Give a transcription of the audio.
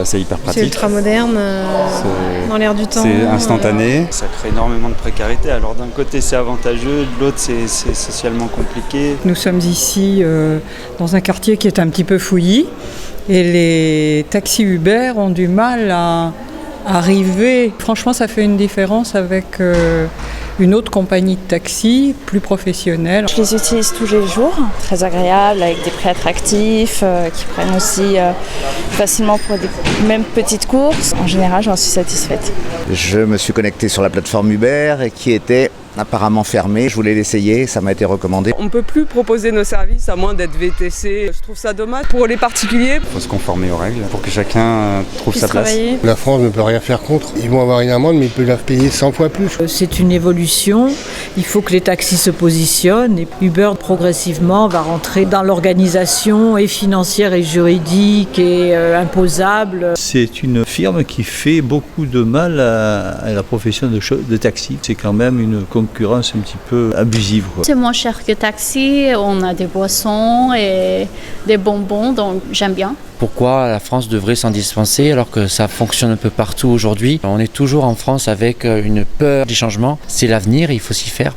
c'est hyper C'est pratique. ultra moderne, dans l'air du temps. C'est instantané. Ça crée énormément de précarité. Alors d'un côté c'est avantageux, de l'autre c'est socialement compliqué. Nous sommes ici dans un quartier qui est un petit peu fouillis et les taxis Uber ont du mal à arriver. Franchement, ça fait une différence avec une autre compagnie de taxi plus professionnelle. Je les utilise tous les jours, très agréables, avec des prix attractifs, qui prennent aussi facilement pour des mêmes petites courses. En général, j'en suis satisfaite. Je me suis connecté sur la plateforme Uber et qui était apparemment fermée. Je voulais l'essayer, ça m'a été recommandé. On ne peut plus proposer nos services à moins d'être VTC. Je trouve ça dommage pour les particuliers. Il faut se conformer aux règles pour que chacun trouve sa place. Travailler. La France ne peut rien faire contre. Ils vont avoir une amende, mais ils peuvent la payer 100 fois plus. C'est une évolution. Il faut que les taxis se positionnent. Et Uber, progressivement, va rentrer dans l'organisation et financière et juridique et imposable. C'est une firme qui fait beaucoup de mal à la profession de taxi. C'est quand même une concurrence un petit peu abusive, quoi. C'est moins cher que taxi, on a des boissons et des bonbons, donc j'aime bien. Pourquoi la France devrait s'en dispenser alors que ça fonctionne un peu partout aujourd'hui? On est toujours en France avec une peur du changement. C'est l'avenir, il faut s'y faire.